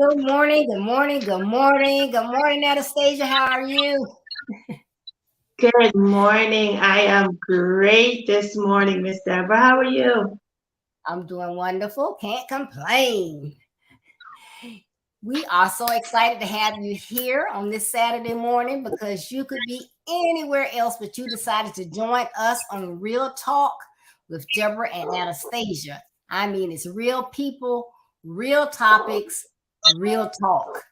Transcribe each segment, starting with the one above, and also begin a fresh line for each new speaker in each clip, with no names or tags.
Good morning, good morning, good morning, good morning, Anastasia. How are you?
Good morning. I am great this morning, Miss Deborah. How are you?
I'm doing wonderful. Can't complain. We are so excited to have you here on this Saturday morning because you could be anywhere else, but you decided to join us on Real Talk with Deborah and Anastasia. I mean, it's real people, real topics, real talk.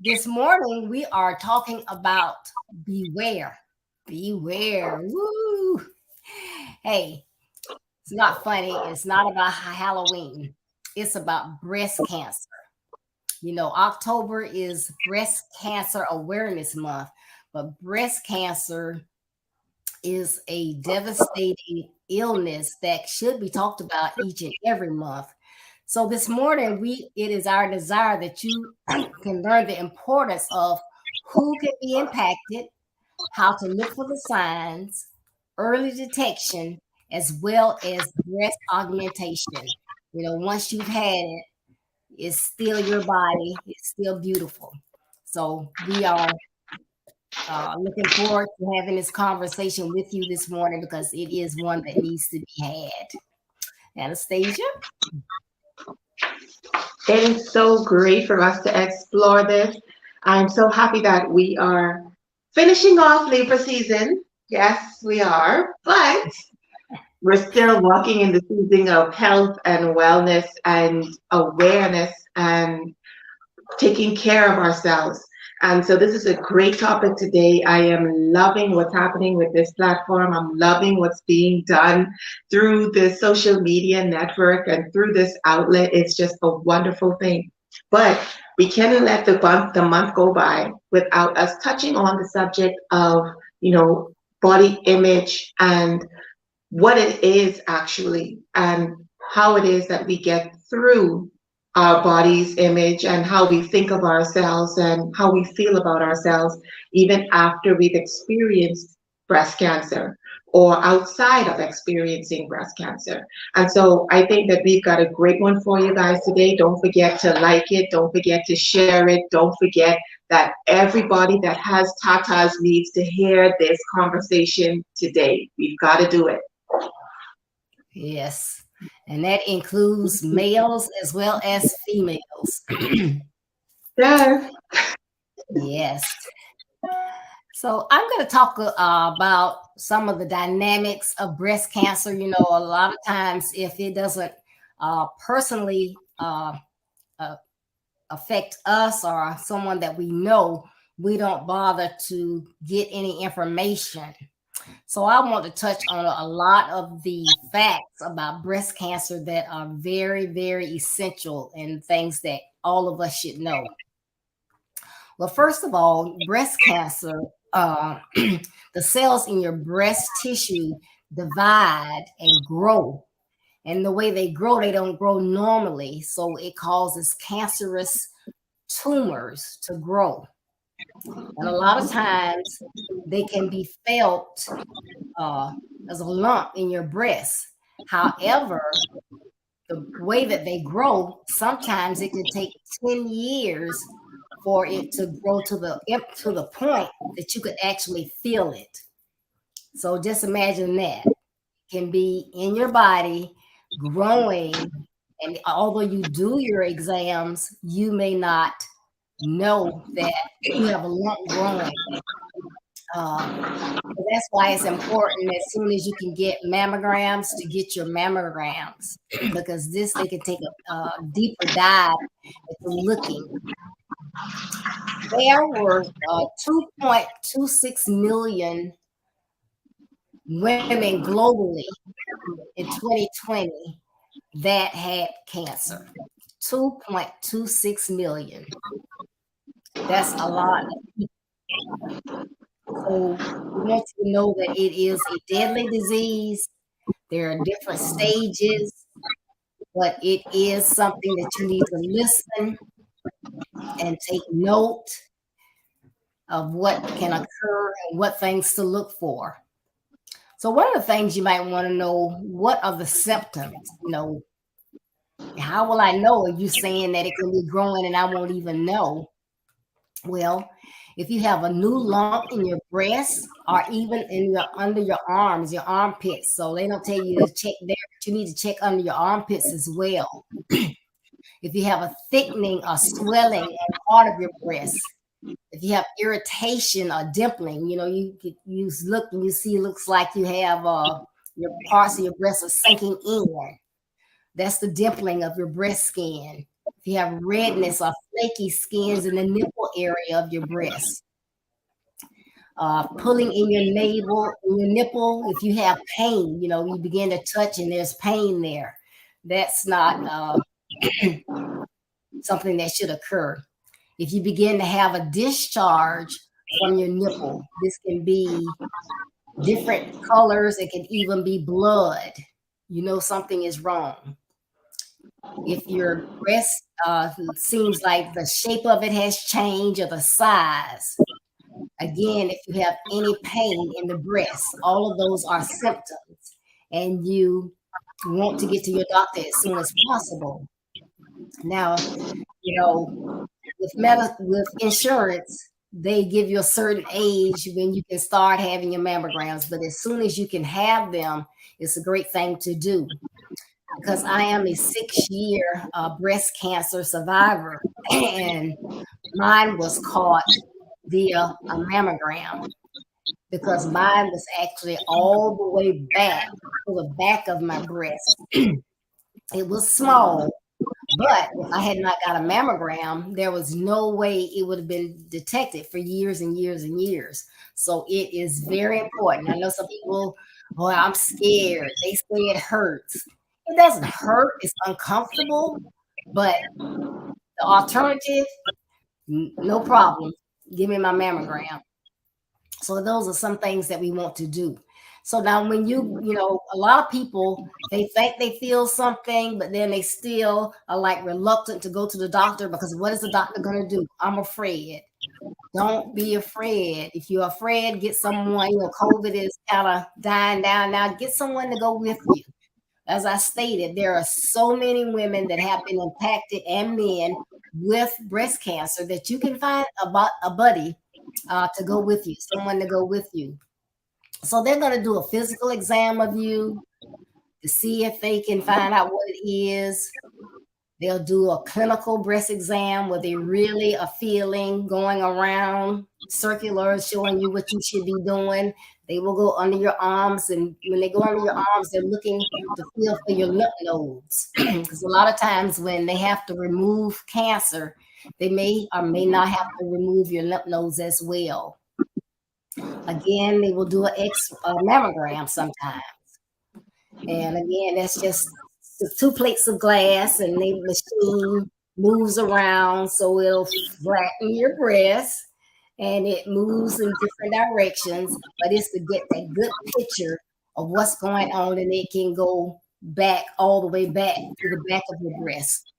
This morning, we are talking about beware. Beware. Woo. Hey, it's not funny. It's not about Halloween. It's about breast cancer. October is Breast Cancer Awareness Month, but breast cancer is a devastating illness that should be talked about each and every month. So this morning, it is our desire that you can learn the importance of who can be impacted, how to look for the signs, early detection, as well as breast augmentation. Once you've had it, it's still your body, it's still beautiful. So we are looking forward to having this conversation with you this morning because it is one that needs to be had. Anastasia?
It is so great for us to explore this. I'm so happy that we are finishing off Libra season. Yes, we are, but we're still walking in the season of health and wellness and awareness and taking care of ourselves. And so this is a great topic today. I am loving what's happening with this platform. I'm loving what's being done through the social media network and through this outlet. It's just a wonderful thing. But we cannot let the month go by without us touching on the subject of, you know, body image and what it is actually and how it is that we get through our body's image and how we think of ourselves and how we feel about ourselves even after we've experienced breast cancer or outside of experiencing breast cancer. And so I think that we've got a great one for you guys today. Don't forget to like it, don't forget to share it, don't forget that everybody that has tatas needs to hear this conversation today. We've got to do it.
Yes. And that includes males as well as females.
Yes.
Yes. So I'm going to talk about some of the dynamics of breast cancer. A lot of times, if it doesn't personally affect us or someone that we know, we don't bother to get any information. So I want to touch on a lot of the facts about breast cancer that are very, very essential and things that all of us should know. Well, first of all, breast cancer, the cells in your breast tissue divide and grow. And the way they grow, they don't grow normally. So it causes cancerous tumors to grow. And a lot of times they can be felt as a lump in your breast. However, the way that they grow, sometimes it can take 10 years for it to grow to the point that you could actually feel it. So just imagine that. It can be in your body growing, and although you do your exams, you may not know that you have a lump growing. That's why it's important as soon as you can get mammograms to get your mammograms because they can take a deeper dive into looking. There were 2.26 million women globally in 2020 that had cancer. 2.26 million. That's a lot of people. So we want you to know that it is a deadly disease. There are different stages, but it is something that you need to listen and take note of what can occur and what things to look for. So one of the things you might want to know, what are the symptoms? How will I know if you're saying that it can be growing and I won't even know? Well, if you have a new lump in your breast or even in your under your arms, your armpits, so they don't tell you to check there, but you need to check under your armpits as well. If you have a thickening or swelling on part of your breast, if you have irritation or dimpling, you look and you see it looks like you have your parts of your breast are sinking in. That's the dimpling of your breast skin. If you have redness or flaky skins in the nipple area of your breast, pulling in your navel, in your nipple, if you have pain, you begin to touch and there's pain there. That's not something that should occur. If you begin to have a discharge from your nipple, this can be different colors. It can even be blood. Something is wrong. If your breast seems like the shape of it has changed or the size, again, if you have any pain in the breast, all of those are symptoms, and you want to get to your doctor as soon as possible. Now, with insurance, they give you a certain age when you can start having your mammograms, but as soon as you can have them, it's a great thing to do. Because I am a 6-year breast cancer survivor, and mine was caught via a mammogram because mine was actually all the way back to the back of my breast. It was small, but if I had not got a mammogram, there was no way it would have been detected for years and years and years. So it is very important. I know some people, boy, I'm scared. They say it hurts. It doesn't hurt. It's uncomfortable, but the alternative, no problem. Give me my mammogram. So those are some things that we want to do. So now when a lot of people, they think they feel something, but then they still are like reluctant to go to the doctor because what is the doctor going to do? I'm afraid. Don't be afraid. If you're afraid, get someone, COVID is kind of dying down now. Get someone to go with you. As I stated, there are so many women that have been impacted and men with breast cancer that you can find a buddy to go with you, someone to go with you. So they're going to do a physical exam of you to see if they can find out what it is. They'll do a clinical breast exam where they really are feeling, going around circular, showing you what you should be doing. They will go under your arms, and when they go under your arms, they're looking to feel for your lymph nodes. Because a lot of times when they have to remove cancer, they may or may not have to remove your lymph nodes as well. Again, they will do a mammogram sometimes. And again, that's just 2 plates of glass, and the machine moves around so it'll flatten your breast, and it moves in different directions, but it's to get that good picture of what's going on, and it can go back all the way back to the back of your breast.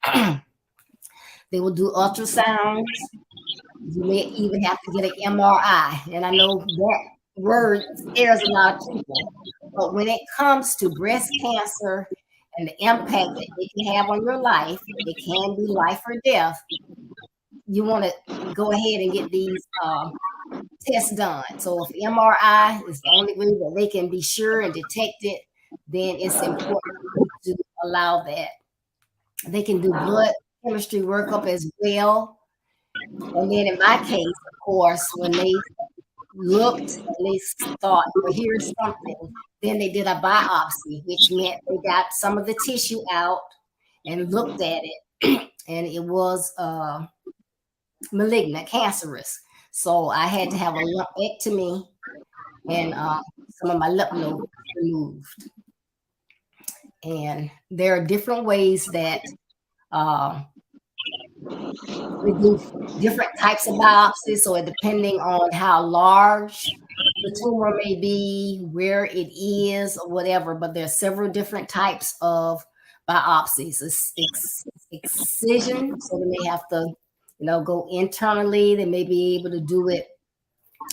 They will do ultrasounds. You may even have to get an MRI, and I know that word scares a lot of people, but when it comes to breast cancer and the impact that it can have on your life, it can be life or death. You want to go ahead and get these tests done. So if MRI is the only way that they can be sure and detect it, then it's important to allow that. They can do blood chemistry workup as well. And then in my case, of course, when they looked and they thought, well, here's something, then they did a biopsy, which meant they got some of the tissue out and looked at it, and it was malignant, cancerous. So I had to have a lumpectomy and some of my lymph nodes removed. And there are different ways that we do different types of biopsies. So it depending on how large the tumor may be, where it is, or whatever. But there are several different types of biopsies. Excision, so they may have to, go internally. They may be able to do it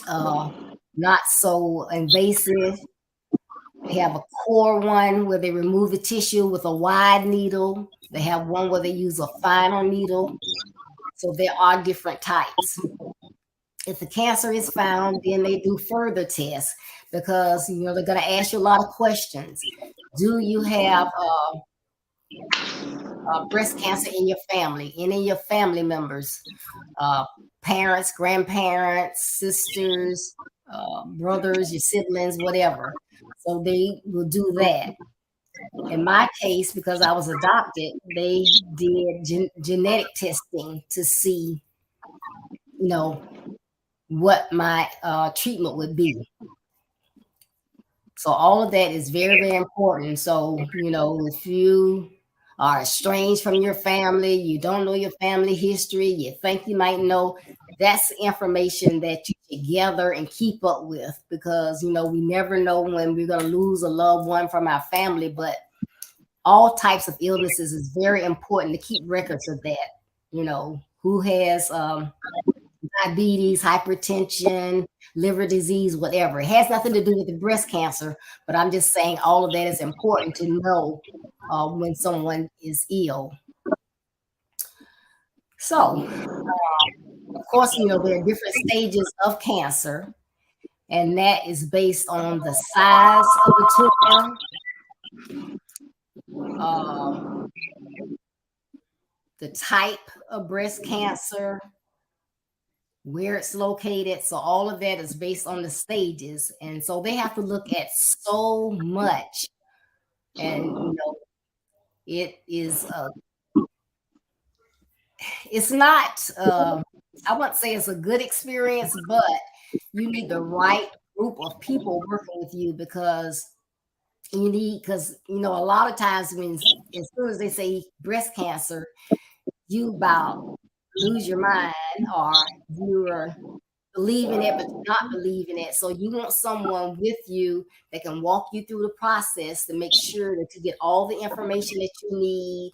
not so invasive. They have a core one where they remove the tissue with a wide needle. They have one where they use a finer needle. So there are different types. If the cancer is found, then they do further tests because they're going to ask you a lot of questions. Do you have breast cancer in your family? Any of your family members, parents, grandparents, sisters, brothers, your siblings, whatever. So they will do that. In my case, because I was adopted, they did genetic testing to see, what my treatment would be. So all of that is very, very important. So, if you are estranged from your family, you don't know your family history, you think you might know, that's information that you should gather and keep up with because, we never know when we're going to lose a loved one from our family. But all types of illnesses is very important to keep records of that. Who has diabetes, hypertension, liver disease, whatever. It has nothing to do with the breast cancer, but I'm just saying all of that is important to know when someone is ill. So, of course, there are different stages of cancer, and that is based on the size of the tumor, the type of breast cancer, where it's located. So all of that is based on the stages. And so they have to look at so much. And, it is, it's not, I wouldn't say it's a good experience, but you need the right group of people working with you because a lot of times as soon as they say breast cancer, you about lose your mind or you're believing it, but not believing it. So you want someone with you that can walk you through the process to make sure that you get all the information that you need.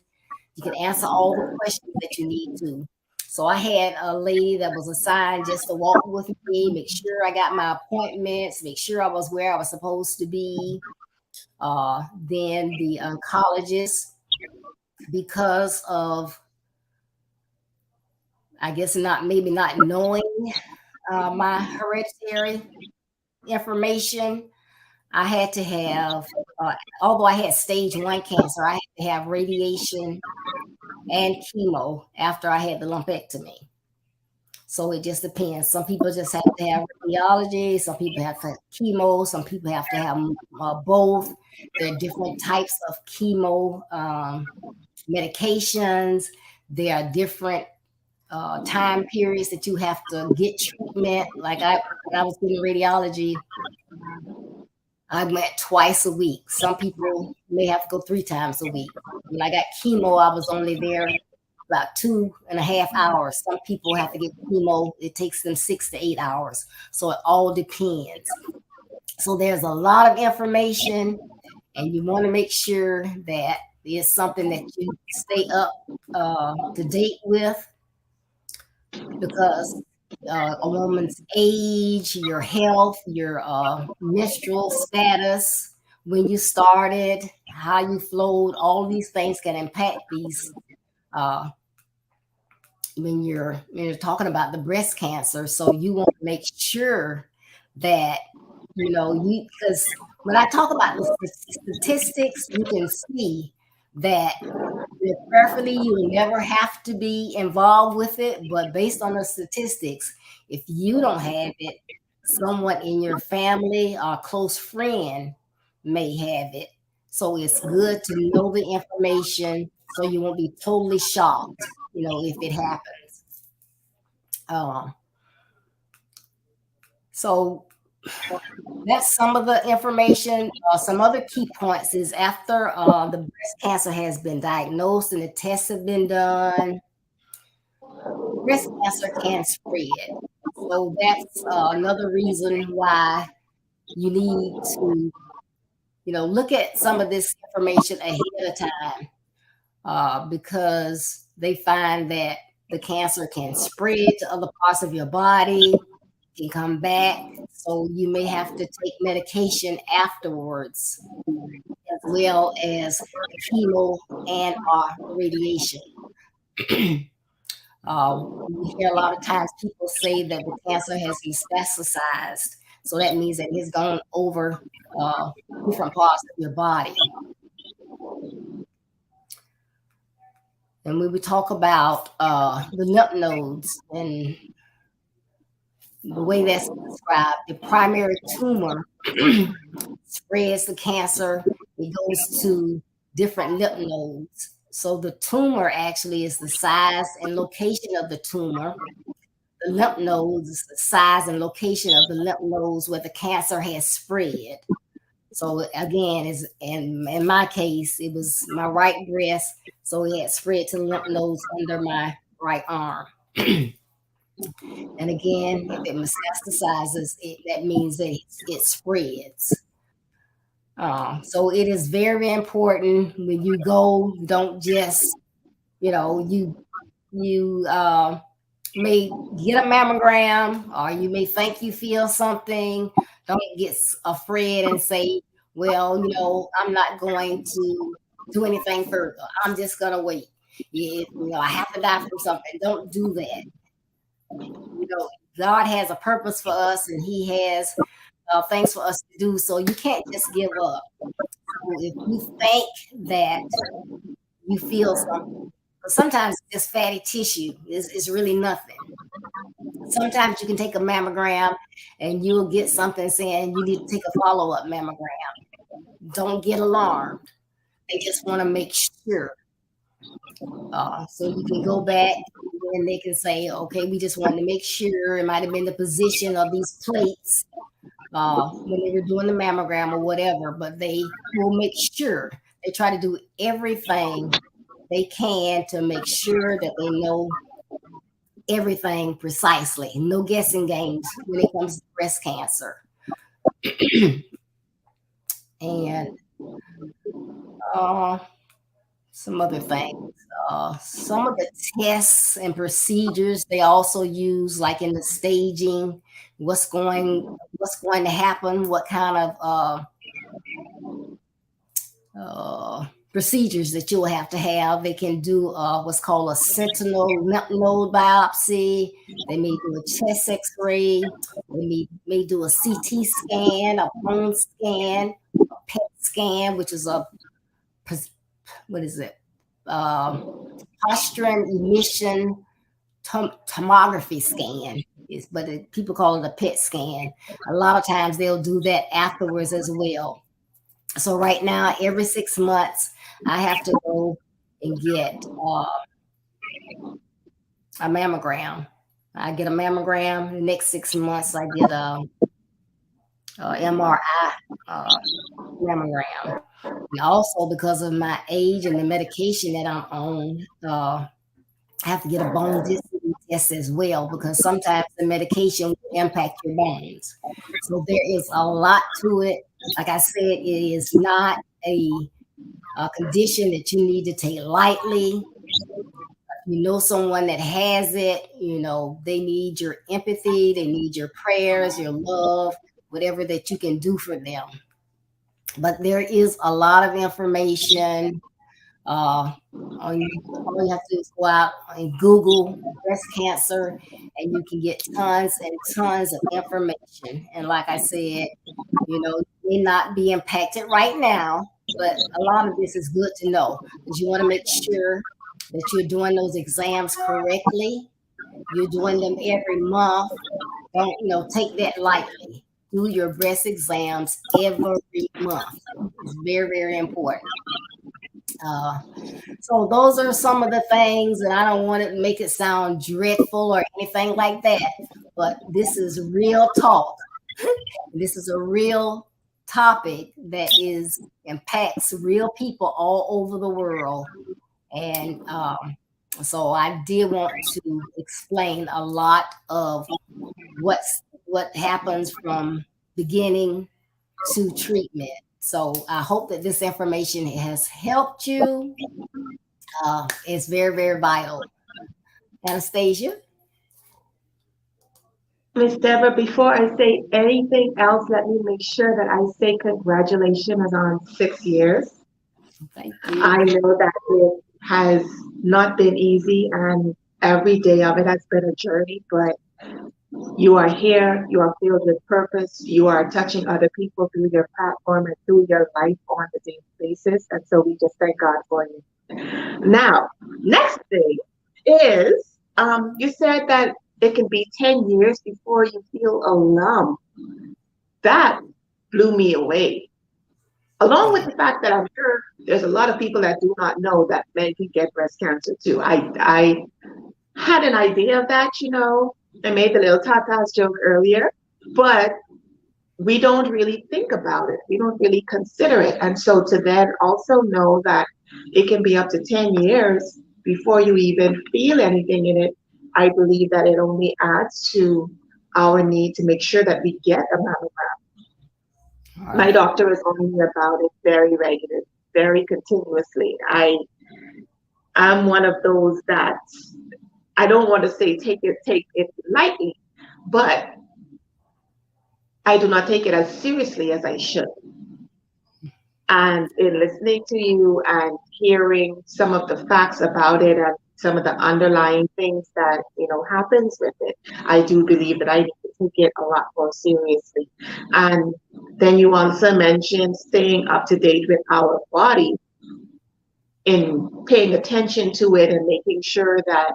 You can answer all the questions that you need to. So I had a lady that was assigned just to walk with me, make sure I got my appointments, make sure I was where I was supposed to be. Then the oncologist, because of, I guess, maybe not knowing my hereditary information, I had to have, although I had stage 1 cancer, I had to have radiation and chemo after I had the lumpectomy. So it just depends. Some people just have to have radiology. Some people have to have chemo. Some people have to have both. There are different types of chemo medications. There are different time periods that you have to get treatment. Like when I was getting radiology, I went twice a week. Some people may have to go 3 times a week. When I got chemo, I was only there about 2.5 hours. Some people have to get chemo. It takes them 6 to 8 hours. So it all depends. So there's a lot of information, and you want to make sure that it's something that you stay up to date with, because a woman's age, your health, your menstrual status, when you started, how you flowed, all these things can impact these when you're talking about the breast cancer. So you want to make sure that because when I talk about the statistics, you can see that prayerfully you will never have to be involved with it, but based on the statistics, if you don't have it, someone in your family or close friend may have it. So it's good to know the information so you won't be totally shocked, if it happens. So that's some of the information. Some other key points is after the breast cancer has been diagnosed and the tests have been done, breast cancer can spread. So that's another reason why you need to, look at some of this information ahead of time, because they find that the cancer can spread to other parts of your body, can come back. So you may have to take medication afterwards, as well as chemo and radiation. We hear a lot of times people say that the cancer has metastasized. So that means that it's gone over different parts of your body. And we would talk about the lymph nodes and the way that's described. The primary tumor spreads the cancer. It goes to different lymph nodes. So the tumor actually is the size and location of the tumor. The lymph nodes is the size and location of the lymph nodes where the cancer has spread. So again, is in my case, it was my right breast, so it had spread to the lymph nodes under my right arm. And again, if it metastasizes, that means that it spreads. So it is very important when you go. Don't just, you may get a mammogram, or you may think you feel something. Don't get afraid and say, well, I'm not going to do anything further. I'm just going to wait. I have to die from something. Don't do that. God has a purpose for us, and He has things for us to do. So you can't just give up. So if you think that you feel something, sometimes just fatty tissue is really nothing. Sometimes you can take a mammogram and you'll get something saying you need to take a follow-up mammogram. Don't get alarmed. They just want to make sure. So you can go back and they can say, okay, we just wanted to make sure. It might have been the position of these plates when they were doing the mammogram or whatever, but they will make sure. They try to do everything they can to make sure that they know everything precisely. No guessing games when it comes to breast cancer. And some other things. Some of the tests and procedures they also use, like in the staging, what's going to happen, what kind of procedures that you'll have to have. They can do what's called a sentinel lymph node biopsy. They may do a chest X-ray. They may do a CT scan, a bone scan, a PET scan, which is posturing emission tomography scan. But people call it a PET scan. A lot of times they'll do that afterwards as well. So right now, every 6 months, I have to go and get a mammogram. I get a mammogram. The next 6 months, I get a MRI mammogram. And also, because of my age and the medication that I'm on, I have to get a bone density test as well, because sometimes the medication will impact your bones. So there is a lot to it. Like I said, it is not a condition that you need to take lightly. You know someone that has it, they need your empathy, they need your prayers, your love, whatever that you can do for them. But there is a lot of information. All you have to do is go out and Google breast cancer, and you can get tons and tons of information. And like I said, you may not be impacted right now, but a lot of this is good to know, because you want to make sure that you're doing those exams correctly. You're doing them every month. Don't take that lightly. Do your breast exams every month. It's very, very important. So those are some of the things, and I don't want to make it sound dreadful or anything like that, but this is real talk. This is a real topic that impacts real people all over the world. And so I did want to explain a lot of what happens from beginning to treatment. So I hope that this information has helped you. It's very, very vital. Anastasia?
Miss Deborah, before I say anything else, let me make sure that I say congratulations on 6 years.
Thank
I
you.
know that it has not been easy, and every day of it has been a journey, but you are here, you are filled with purpose, you are touching other people through your platform and through your life on a daily basis. And so we just thank God for you. Now, next thing is you said that it can be 10 years before you feel a lump. That blew me away. Along with
Yeah.
the fact that I'm sure there's a lot of people that do not know that men can get breast cancer too. I had an idea of that, you know. I made the little tatas joke earlier, but we don't really think about it. We don't really consider it. And so to then also know that it can be up to 10 years before you even feel anything in it, I believe that it only adds to our need to make sure that we get a mammogram.
All
My
right.
doctor is on me about it very regularly, very continuously. I'm one of those that I don't want to say take it lightly, but I do not take it as seriously as I should. And in listening to you and hearing some of the facts about it and some of the underlying things that happens with it, I do believe that I need to take it a lot more seriously. And then you also mentioned staying up to date with our body in paying attention to it and making sure that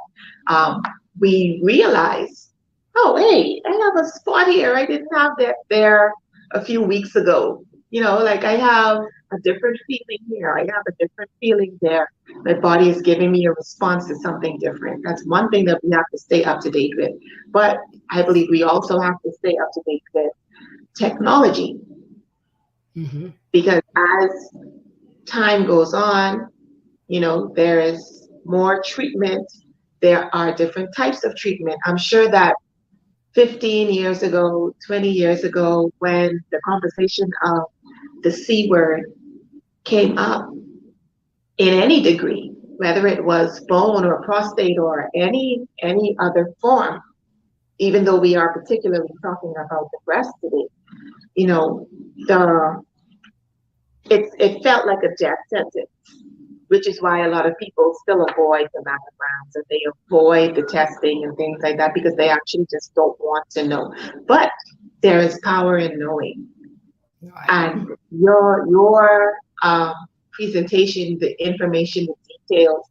um, we realize, oh, hey, I have a spot here. I didn't have that there a few weeks ago. Like I have a different feeling here. I have a different feeling there. My body is giving me a response to something different. That's one thing that we have to stay up to date with. But I believe we also have to stay up to date with technology
Mm-hmm.
because as time goes on, there is more treatment. There are different types of treatment. I'm sure that 15 years ago, 20 years ago, when the conversation of the C word came up in any degree, whether it was bone or prostate or any other form, even though we are particularly talking about the breast today, you know, the it felt like a death sentence, which is why a lot of people still avoid the mammograms and they avoid the testing and things like that because they actually just don't want to know. But there is power in knowing.
All right.
And your presentation, the information, the details,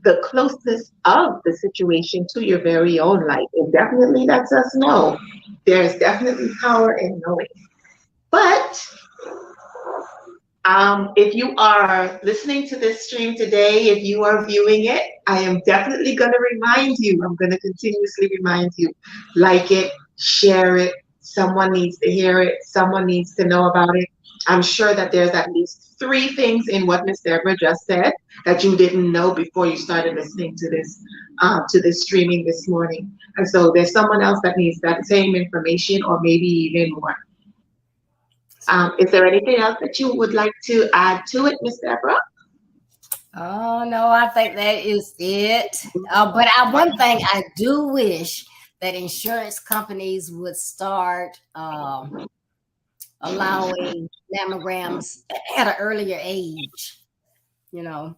the closeness of the situation to your very own life, it definitely lets us know there's definitely power in knowing. But if you are listening to this stream today, if you are viewing it, I am definitely going to remind you. I'm going to continuously remind you. Like it, share it. Someone needs to hear it. Someone needs to know about it. I'm sure that there's at least three things in what Miss Deborah just said that you didn't know before you started listening to this streaming this morning. And so there's someone else that needs that same information or maybe even more. Is there anything else that you would like to add to it, Miss Deborah?
Oh no, I think that is it. But one thing I do wish that insurance companies would start allowing mammograms at an earlier age. You know.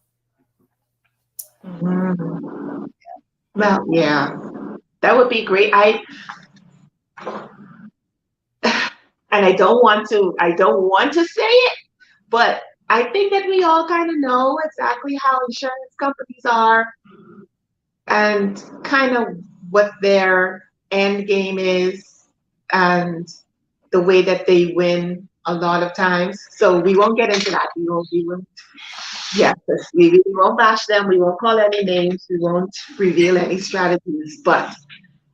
Mhm. Well, yeah, that would be great. And I don't want to say it, but I think that we all kind of know exactly how insurance companies are and kind of what their end game is and the way that they win a lot of times. So we won't get into that. We won't yes, we won't bash them. We won't call any names. We won't reveal any strategies. But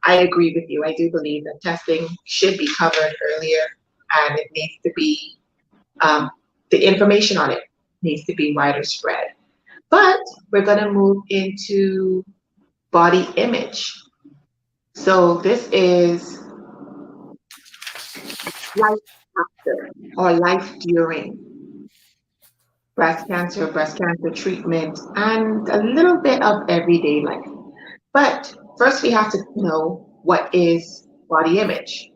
I agree with you. I do believe that testing should be covered earlier, and it needs to be the information on it needs to be wider spread. But we're going to move into body image. So this is life after or life during breast cancer treatment, and a little bit of everyday life. But first, we have to know what is body image.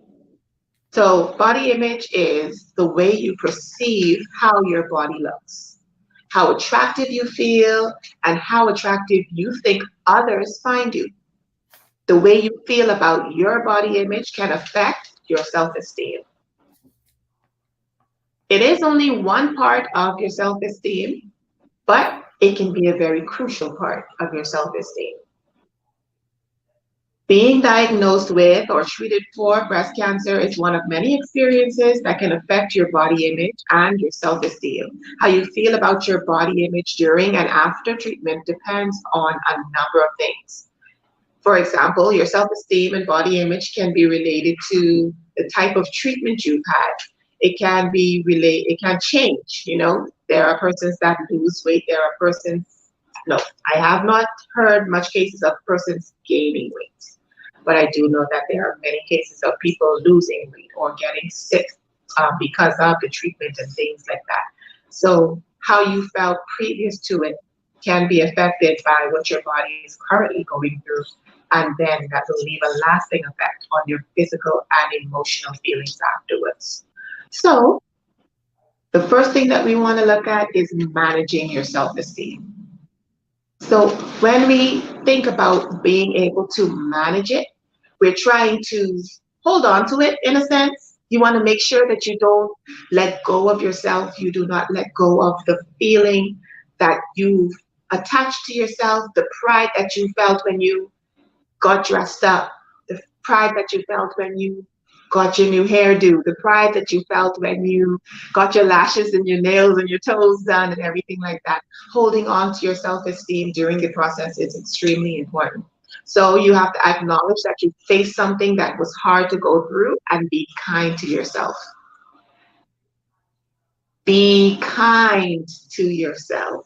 So, body image is the way you perceive how your body looks. how attractive you feel, and how attractive you think others find you. The way you feel about your body image can affect your self esteem. It is only one part of your self esteem, but it can be a very crucial part of your self esteem. Being diagnosed with or treated for breast cancer is one of many experiences that can affect your body image and your self esteem. How you feel about your body image during and after treatment depends on a number of things. For example, your self esteem and body image can be related to the type of treatment you've had. It can change, you know. There are persons that lose weight, there are persons, no, I have not heard much cases of persons gaining weight. But I do know that there are many cases of people losing weight or getting sick because of the treatment and things like that. So, how you felt previous to it can be affected by what your body is currently going through, and then that will leave a lasting effect on your physical and emotional feelings afterwards. So, the first thing that we want to look at is managing your self esteem. So when we think about being able to manage it, we're trying to hold on to it in a sense. You want to make sure that you don't let go of yourself. You do not let go of the feeling that you've attached to yourself, the pride that you felt when you got dressed up, the pride that you felt when you got your new hairdo, the pride that you felt when you got your lashes and your nails and your toes done and everything like that. Holding on to your self esteem during the process is extremely important. So you have to acknowledge that you faced something that was hard to go through and be kind to yourself. Be kind to yourself.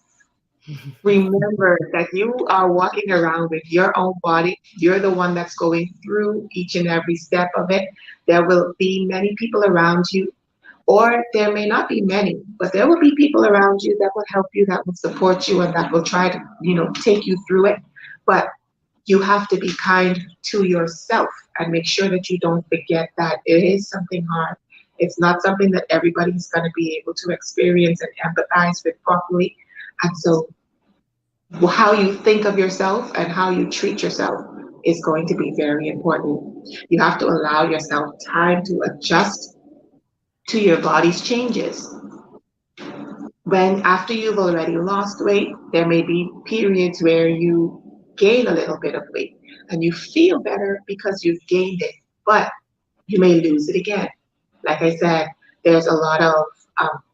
Remember that you are walking around with your own body. You're the one that's going through each and every step of it. There will be many people around you, or there may not be many, but there will be people around you that will help you, that will support you, and that will try to, take you through it. But you have to be kind to yourself and make sure that you don't forget that it is something hard. It's not something that everybody's going to be able to experience and empathize with properly. And so how you think of yourself and how you treat yourself is going to be very important. You have to allow yourself time to adjust to your body's changes. When after you've already lost weight, there may be periods where you gain a little bit of weight and you feel better because you've gained it, but you may lose it again. Like I said, there's a lot of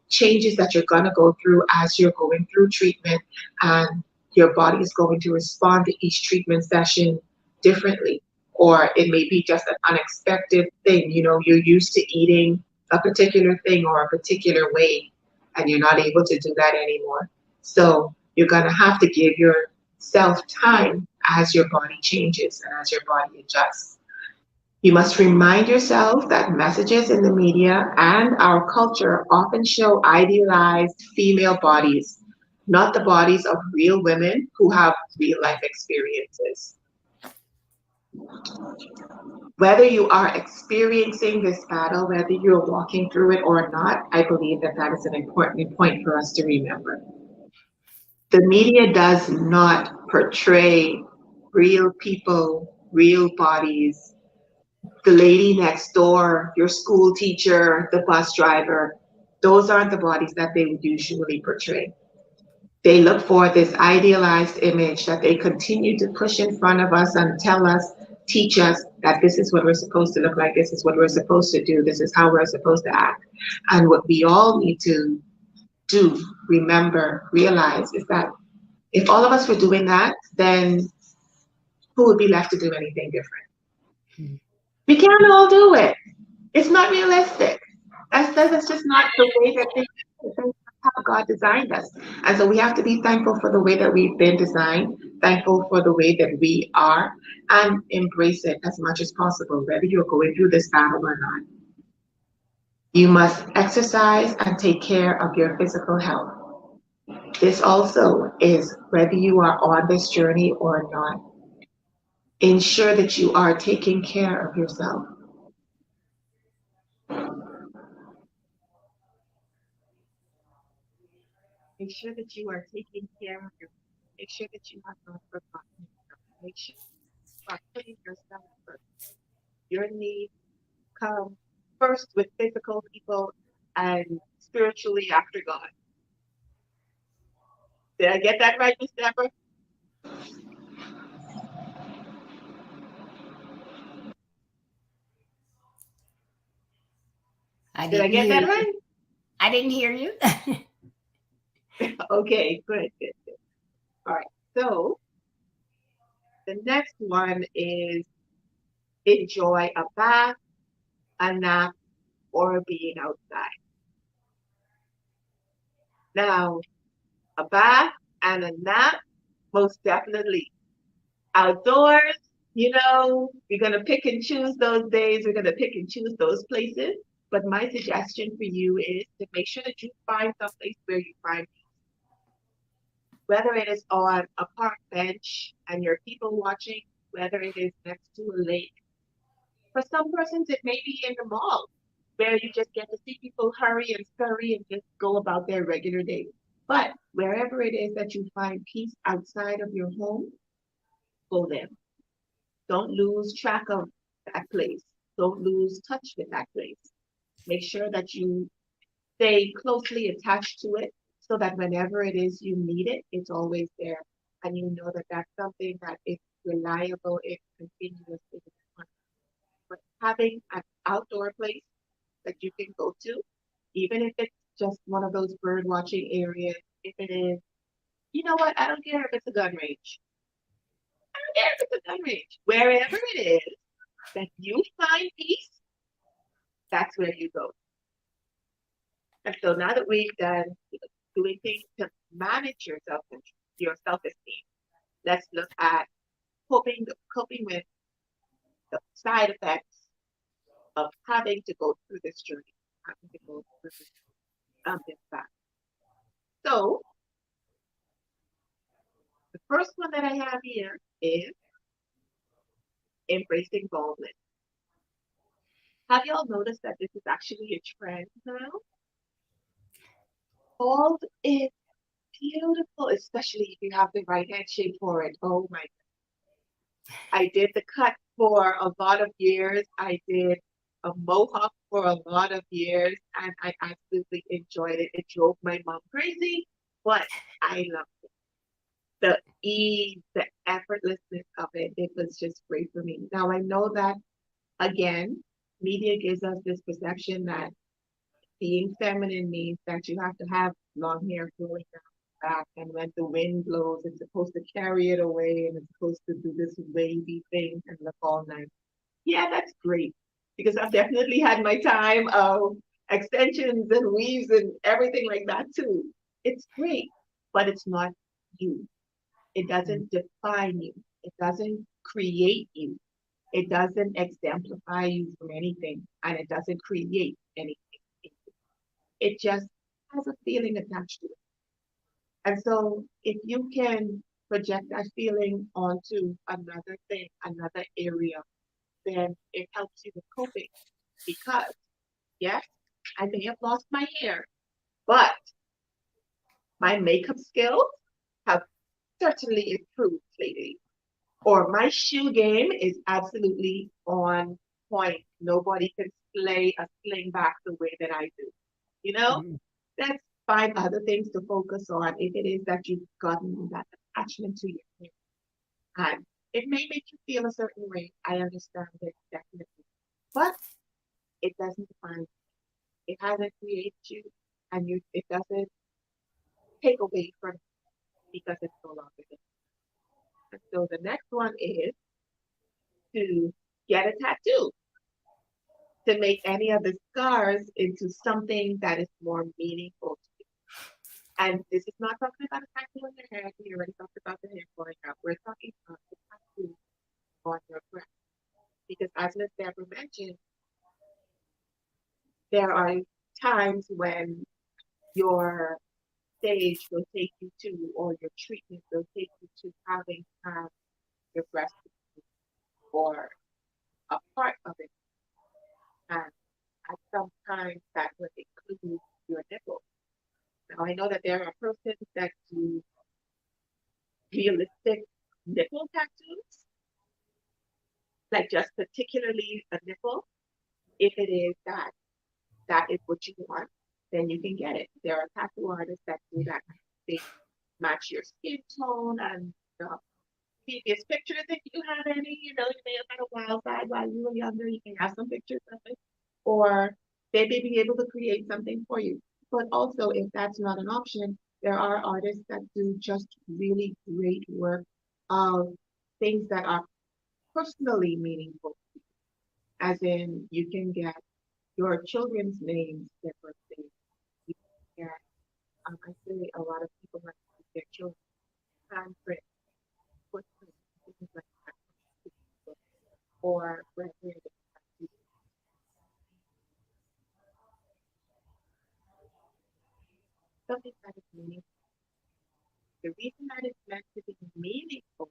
changes that you're going to go through as you're going through treatment, and your body is going to respond to each treatment session differently. Or it may be just an unexpected thing. You're used to eating a particular thing or a particular way, and you're not able to do that anymore. So you're going to have to give yourself time as your body changes and as your body adjusts. You must remind yourself that messages in the media and our culture often show idealized female bodies, not the bodies of real women who have real life experiences. Whether you are experiencing this battle, whether you're walking through it or not, I believe that that is an important point for us to remember. The media does not portray real people, real bodies. The lady next door, your school teacher, the bus driver, those aren't the bodies that they would usually portray. They look for this idealized image that they continue to push in front of us and tell us, teach us that this is what we're supposed to look like, this is what we're supposed to do, this is how we're supposed to act. And what we all need to do, remember, realize is that if all of us were doing that, then who would be left to do anything different? We can't all do it. It's not realistic. That's just not the way that things how God designed us. And so we have to be thankful for the way that we've been designed, thankful for the way that we are, and embrace it as much as possible, whether you're going through this battle or not. You must exercise and take care of your physical health. This also is whether you are on this journey or not. Ensure that you are taking care of yourself. Make sure that you are taking care of your. Make sure that you have not forgotten yourself. Make sure you are putting yourself first. Your needs come first with physical people and spiritually after God. Did I get that right, Miss Deborah?
I
Did I
didn't
get
hear
that
you.
right?
I didn't hear you.
Okay, good, good, good. All right. So the next one is enjoy a bath, a nap, or being outside. Now, a bath and a nap, most definitely. Outdoors, we're going to pick and choose those days. We're going to pick and choose those places. But my suggestion for you is to make sure that you find some place where you find peace. Whether it is on a park bench and you're people watching, whether it is next to a lake. For some persons, it may be in the mall where you just get to see people hurry and scurry and just go about their regular day. But wherever it is that you find peace outside of your home, go there. Don't lose track of that place. Don't lose touch with that place. Make sure that you stay closely attached to it so that whenever it is you need it, it's always there. And you know that that's something that is reliable, it's continuous, it's constant. But having an outdoor place that you can go to, even if it's just one of those bird watching areas, if it is, you know what, I don't care if it's a gun range. I don't care if it's a gun range. Wherever it is that you find peace, that's where you go. And so now that we've done doing things to manage your self-esteem, let's look at coping with the side effects of having to go through this journey, having to go through this path. So the first one that I have here is embracing baldness. Have y'all noticed that this is actually a trend now? Bald is beautiful, especially if you have the right head shape for it. Oh my. I did the cut for a lot of years. I did a mohawk for a lot of years, and I absolutely enjoyed it. It drove my mom crazy, but I loved it. The ease, the effortlessness of it, it was just great for me. Now I know that again, media gives us this perception that being feminine means that you have to have long hair flowing down the back, and when the wind blows, it's supposed to carry it away, and it's supposed to do this wavy thing and look all nice. Yeah, that's great because I've definitely had my time of extensions and weaves and everything like that too. It's great, but it's not you. It doesn't define you. It doesn't create you. It doesn't exemplify you from anything, and it doesn't create anything. It just has a feeling attached to it. And so if you can project that feeling onto another thing, another area, then it helps you with coping. Because, yes, I may have lost my hair, but my makeup skills have certainly improved lately. Or my shoe game is absolutely on point. Nobody can slay a sling back the way that I do. You know,
Mhm.
let's find other things to focus on if it is that you've gotten that attachment to your hair. And it may make you feel a certain way. I understand it definitely. But it doesn't define you. It hasn't created you, and it doesn't take away from you because it's no longer there. And so the next one is to get a tattoo to make any of the scars into something that is more meaningful to you. And this is not talking about a tattoo on your head. We already talked about the hair falling out. We're talking about the tattoo on your breast. Because as Miss Deborah mentioned, there are times when your stage will take you to, or your treatment will take you to having to have your breast or a part of it. And at some times that would include your nipple. Now I know that there are persons realistic nipple tattoos, like just particularly a nipple, if it is that is what you want, then you can get it. There are tattoo artists that do that. They match your skin tone and the previous pictures if you have any. You may have had a wild side while you were younger. You can have some pictures of it, or they may be able to create something for you. But also, if that's not an option, there are artists that do just really great work of things that are personally meaningful, as in you can get your children's names, their birthdays. You can get, I say a lot of people like to their children handprint, footprint, things like that, or whether something that is meaningful. The reason that it's meant to be meaningful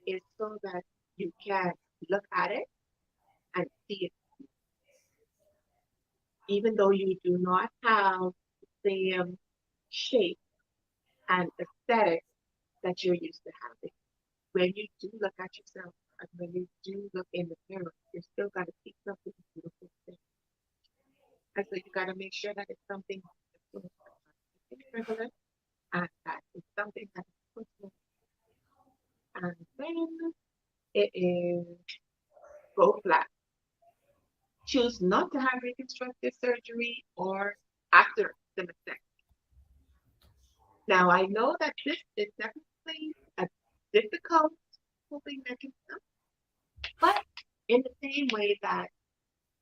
is so that you can look at it and see it, even though you do not have the same shape and aesthetic that you're used to having. When you do look at yourself and when you do look in the mirror, you're still got to see something beautiful thing. And so you got to make sure that it's something that's frivolous and that it's something that is personal. And then it is go flat. Choose not to have reconstructive surgery or after the mastectomy. Now, I know that this is definitely a difficult coping mechanism, but in the same way that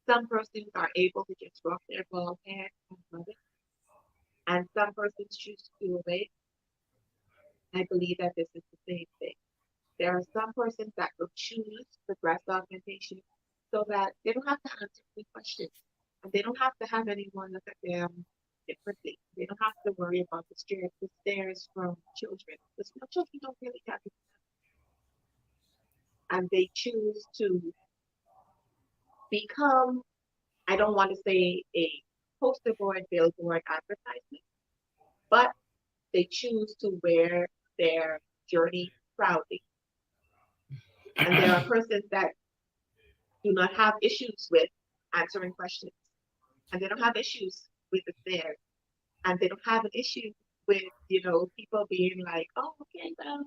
some persons are able to just rock their bald head and love it, and some persons choose to do away, I believe that this is the same thing. There are some persons that will choose the breast augmentation so that they don't have to answer any questions and they don't have to have anyone look at them differently. They don't have to worry about the stares from children because children don't really have it. And they choose to become, I don't want to say a poster board, billboard advertisement, but they choose to wear their journey proudly. And there are persons that do not have issues with answering questions, and they don't have issues with the stairs, and they don't have an issue with people being like, oh, okay, well,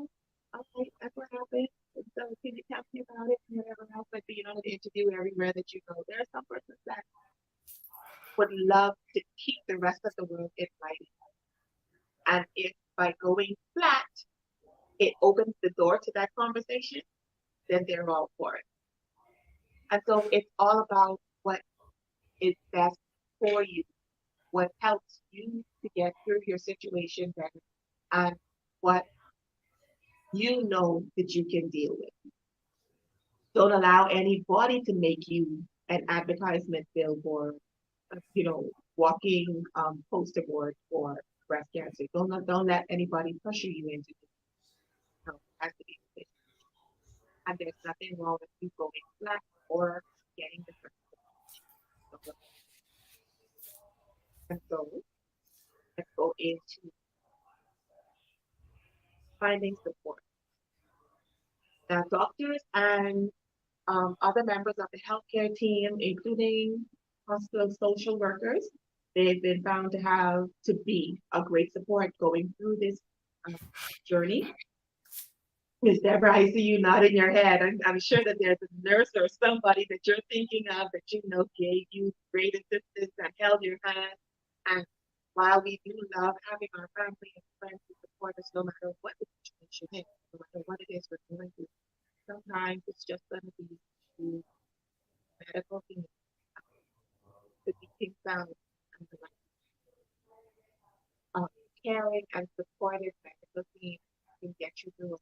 okay, that's what happened. And so can you tell me about it and whatever else? Like being on an interview everywhere that you go. There are some persons that would love to keep the rest of the world invited, and if by going flat it opens the door to that conversation, then they're all for it. And so it's all about what is best for you, what helps you to get through your situation better, and what you know that you can deal with. Don't allow anybody to make you an advertisement billboard, walking poster board for breast cancer. Don't let anybody pressure you into it. No, it has to be efficient. And there's nothing wrong with you going flat or getting the first. And so let's go into finding support. Now, doctors and other members of the healthcare team, including hospital social workers, they've been found to be a great support going through this um, journey. Miss Deborah, I see you nodding your head. I'm sure that there's a nurse or somebody that you're thinking of that gave you great assistance and held your hand. And while we do love having our family and friends to support us, no matter what the situation is, no matter what it is we're going through, sometimes it's just going to be the medical team to be kicked out and the caring and supportive medical team can get you through a lot.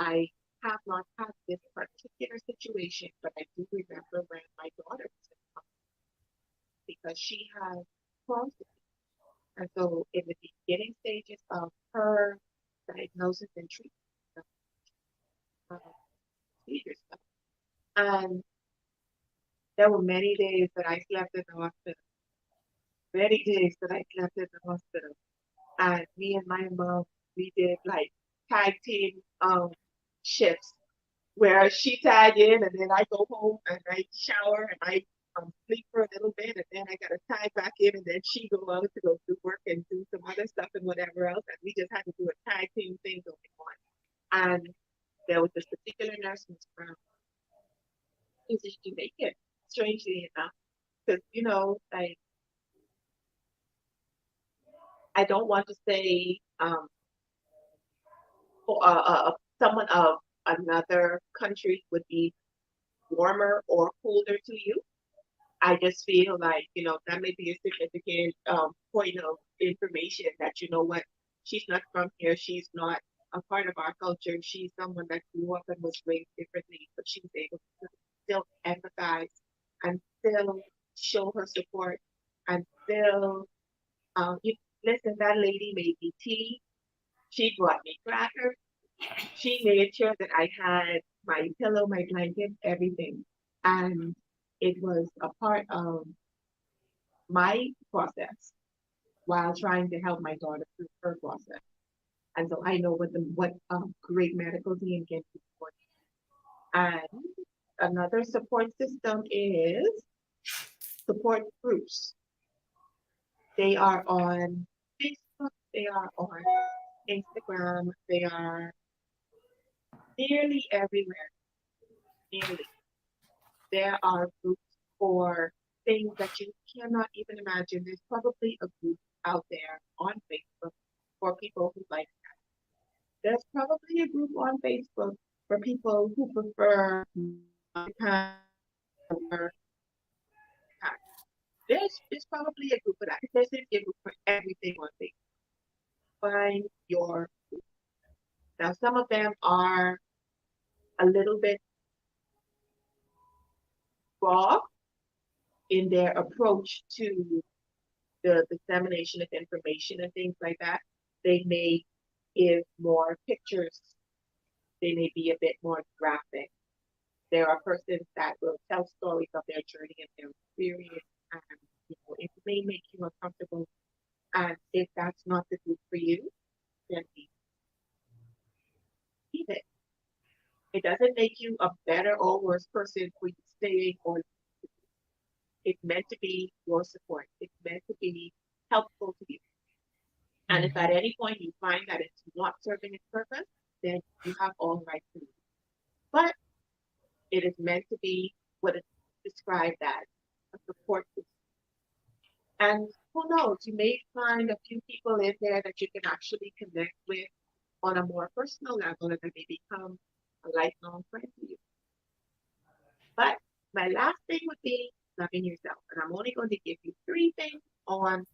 I have not had this particular situation, but I do remember when my daughter was in hospital because she had Crohn's disease. And so in the beginning stages of her diagnosis and treatment, seizure stuff. And there were many days that I slept in the hospital, many days that I slept in the hospital. And me and my mom, we did like tag team shifts where she tag in and then I go home and I shower and I sleep for a little bit and then I gotta tag back in and then she go out to go do work and do some other stuff and whatever else and we just had to do a tag team thing going on. And there was this particular nurse, Miss Brown, who said she make it, strangely enough, because like I don't want to say for, someone of another country would be warmer or colder to you. I just feel like, that may be a significant point of information that, you know what, she's not from here. She's not a part of our culture. She's someone that grew up and was raised differently, but she was able to still empathize and still show her support and still, you, listen, that lady made me tea. She brought me crackers. She made sure that I had my pillow, my blanket, everything. And it was a part of my process while trying to help my daughter through her process. And so I know what great medical team can do for you. And another support system is support groups. They are on Facebook, they are on Instagram, they are nearly everywhere. Nearly. There are groups for things that you cannot even imagine. There's probably a group out there on Facebook for people who like that. There's probably a group on Facebook for people who prefer or there's probably a group for that. There's a group for everything on Facebook. Find your group. Now some of them are a little bit raw in their approach to the dissemination of information and things like that. They may give more pictures. They may be a bit more graphic. There are persons that will tell stories of their journey and their experience, and it may make you uncomfortable. And if that's not the group for you, then leave it. It doesn't make you a better or worse person for you staying or it's meant to be your support. It's meant to be helpful to you. And if at any point you find that it's not serving its purpose, then you have all right to leave. But it is meant to be what is described as a support system. And who knows, you may find a few people in there that you can actually connect with on a more personal level and that may become a lifelong friend to you. But my last thing would be loving yourself. And I'm only going to give you 3 things on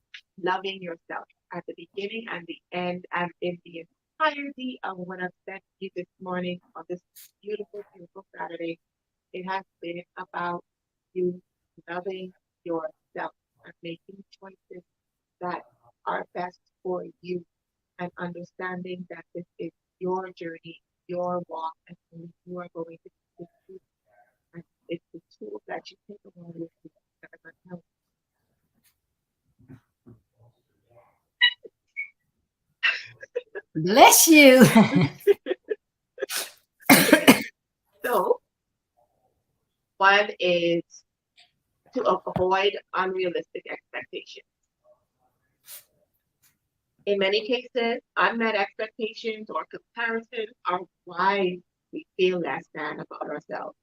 loving yourself at the beginning and the end and in the entirety of what I've said to you this morning on this beautiful, beautiful Saturday. It has been about you loving yourself and making choices that are best for you and understanding that this is your journey, your walk, and you are going to do. And it's the tools that you take along with you that are going to help.
Bless you.
Okay, so one is to avoid unrealistic expectations. In many cases, unmet expectations or comparisons are why we feel less than about ourselves.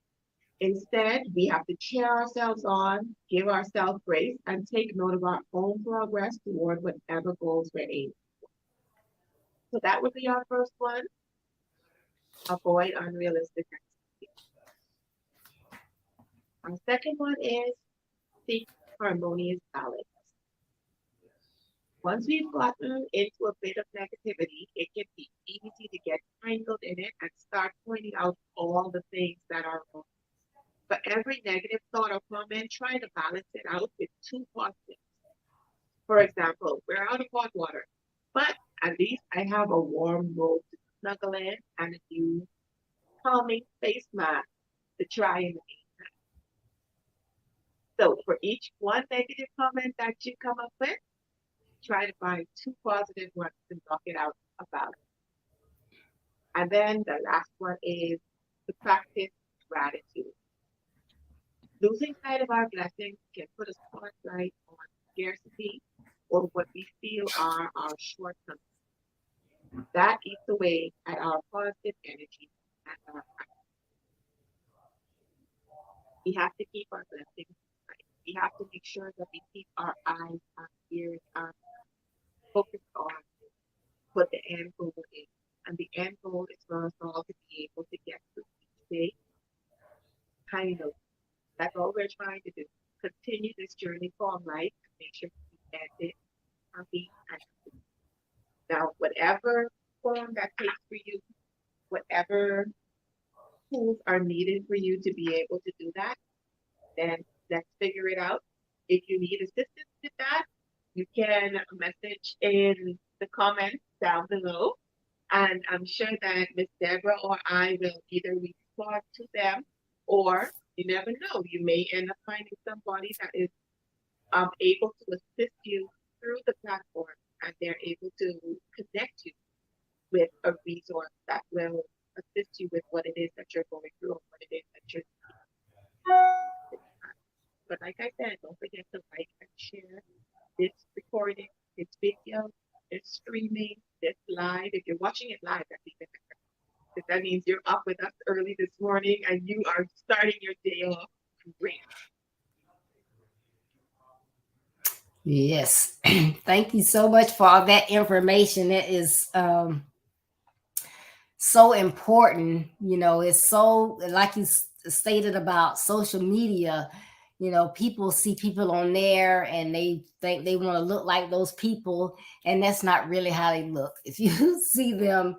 Instead, we have to cheer ourselves on, give ourselves grace, and take note of our own progress toward whatever goals we're aiming. So that would be our first one. Avoid unrealistic expectations. Our second one is seek harmonious balance. Once we've gotten into a bit of negativity, it can be easy to get tangled in it and start pointing out all the things that are wrong. For every negative thought or comment, try to balance it out with 2 positives. For example, we're out of hot water, but at least I have a warm robe to snuggle in and a new calming face mask to try and meantime. So for each one negative comment that you come up with, try to find 2 positive ones to knock it out about it. And then the last one is to practice gratitude. Losing sight of our blessings can put a spotlight on scarcity or what we feel are our shortcomings. That eats away at our positive energy and our we have to keep our blessings right. We have to make sure that we keep our eyes, our ears, our focus on what the end goal is. And the end goal is for us all to be able to get through each day kind of. That's all we're trying to do. Continue this journey called life and make sure we end it happy and happy. Now, whatever form that takes for you, whatever tools are needed for you to be able to do that, then let's figure it out. If you need assistance with that, you can message in the comments down below. And I'm sure that Miss Deborah or I will either respond to them, or you never know, you may end up finding somebody that is able to assist you through the platform, and they're able to connect you with a resource that will assist you with what it is that you're going through or what it is that you're doing. But like I said, don't forget to like and share this recording, this video, this streaming, this live. If you're watching it live, that's even better. Because that means you're up with us early this morning and you are starting your day off great.
Yes. Thank you so much for all that information. It is so important. It's so, like you stated about social media, people see people on there and they think they want to look like those people, and that's not really how they look. If you see them,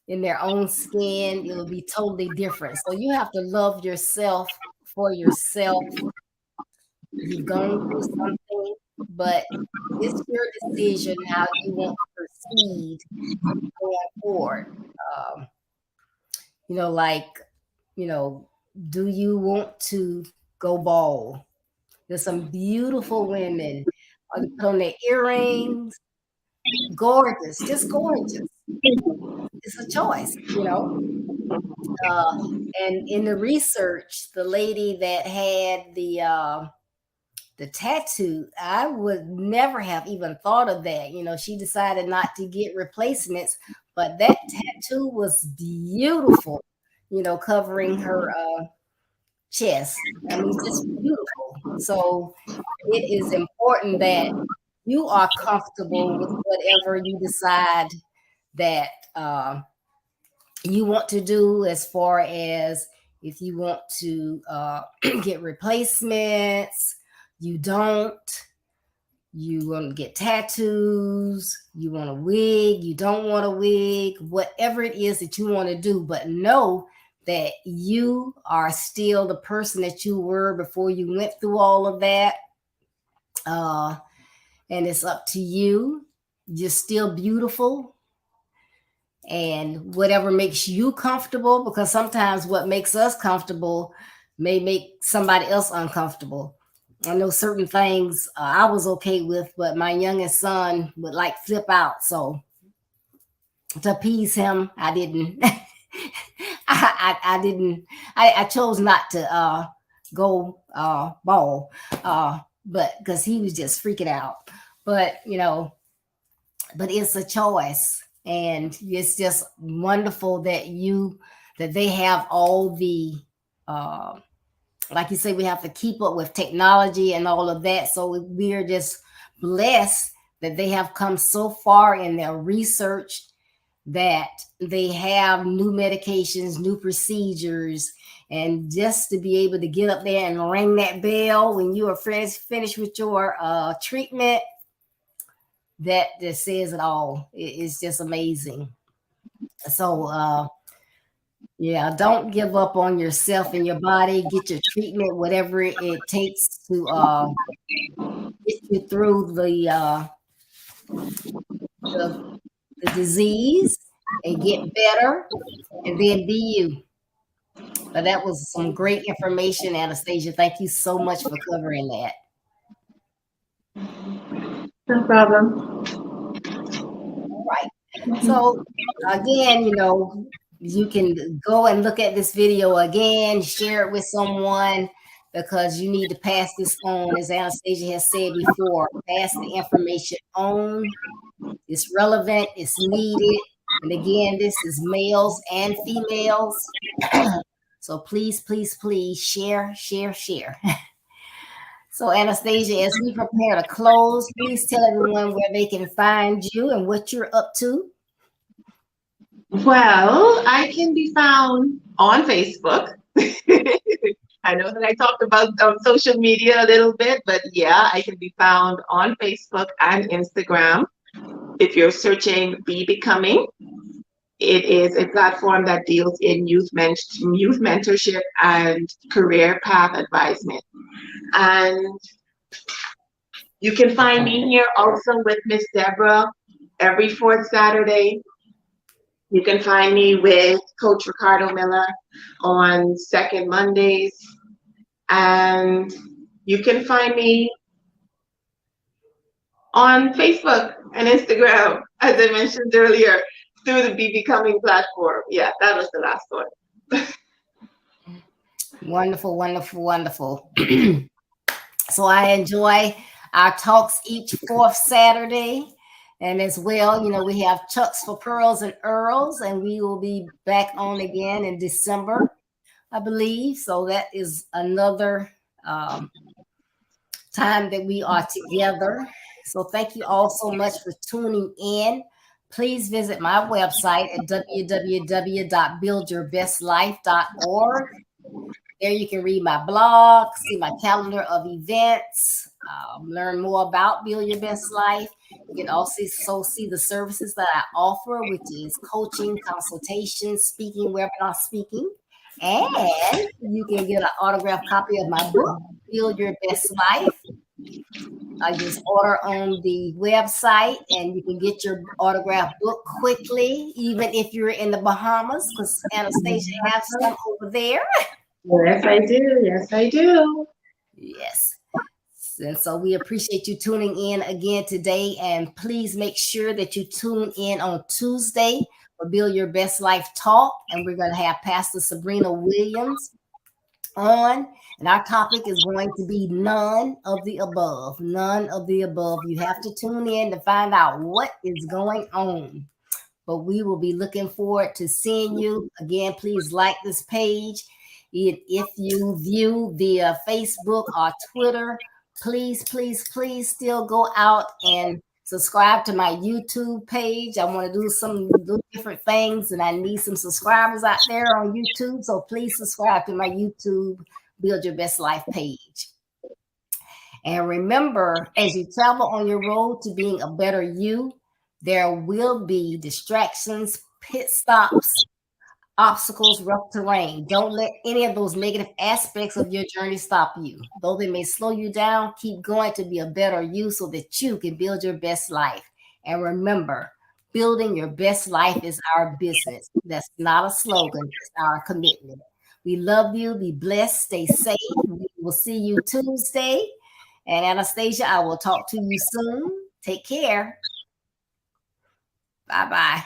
in their own skin, it will be totally different. So you have to love yourself for yourself. You've gone through something, but it's your decision how you want to proceed going forward. Um, like, you know, do you want to go bald? There's some beautiful women. They put on their earrings, gorgeous, just gorgeous. It's a choice. Uh, and in the research, the lady that had the tattoo, I would never have even thought of that. She decided not to get replacements, but that tattoo was beautiful, covering her chest. I mean, just beautiful. So it is important that you are comfortable with whatever you decide that you want to do, as far as if you want to get replacements, you don't, you want to get tattoos, you want a wig, you don't want a wig, whatever it is that you want to do, but know that you are still the person that you were before you went through all of that. And it's up to you. You're still beautiful. And whatever makes you comfortable, because sometimes what makes us comfortable may make somebody else uncomfortable. I know certain things I was okay with, but my youngest son would like flip out. So to appease him, I didn't. I didn't. I chose not to go ball, but because he was just freaking out. But but it's a choice, and it's just wonderful that they have all the like you say, we have to keep up with technology and all of that. So we're just blessed that they have come so far in their research that they have new medications, new procedures, and just to be able to get up there and ring that bell when you are finished with your treatment, that just says it all. It's just amazing. So yeah, don't give up on yourself and your body. Get your treatment, whatever it takes to get you through the the disease and get better, and then be you. But that was some great information, Anastasia. Thank you so much for covering that.
No problem.
All right. So again, you can go and look at this video again, share it with someone because you need to pass this on. As Anastasia has said before, pass the information on. It's relevant, it's needed. And again, this is males and females. So please, please, please share, share, share. So Anastasia, as we prepare to close, please tell everyone where they can find you and what you're up to.
Well, I can be found on Facebook. I know that I talked about social media a little bit, but yeah, I can be found on Facebook and Instagram. If you're searching Be Becoming, it is a platform that deals in youth mentorship and career path advisement. And you can find me here also with Miss Deborah every fourth Saturday. You can find me with Coach Ricardo Miller on second Mondays. And you can find me on Facebook and Instagram, as I mentioned earlier, through the Be Becoming platform. Yeah, that was the last one.
Wonderful, wonderful, wonderful. So I enjoy our talks each fourth Saturday. And as well, we have Chucks for Pearls and Earls, and we will be back on again in December, I believe. So that is another time that we are together. So thank you all so much for tuning in. Please visit my website at www.buildyourbestlife.org. There you can read my blog, see my calendar of events, learn more about Build Your Best Life. You can also see the services that I offer, which is coaching, consultation, speaking, webinar speaking. And you can get an autographed copy of my book, Build Your Best Life. I just order on the website, and you can get your autographed book quickly, even if you're in the Bahamas, because Anastasia has some over there.
Yes, I do. Yes, I do.
Yes. And so we appreciate you tuning in again today. And please make sure that you tune in on Tuesday for Build Your Best Life Talk. And we're going to have Pastor Sabrina Williams on. And our topic is going to be none of the above. None of the above. You have to tune in to find out what is going on. But we will be looking forward to seeing you. Again, please like this page. If you view via Facebook or Twitter, please, please, please still go out and subscribe to my YouTube page. I want to do some different things, and I need some subscribers out there on YouTube. So please subscribe to my YouTube Build Your Best Life page. And remember, as you travel on your road to being a better you, there will be distractions, pit stops, obstacles, rough terrain. Don't let any of those negative aspects of your journey stop you. Though they may slow you down, keep going to be a better you so that you can build your best life. And remember, building your best life is our business. That's not a slogan, it's our commitment. We love you. Be blessed. Stay safe. We will see you Tuesday. And Anastasia, I will talk to you soon. Take care. Bye-bye.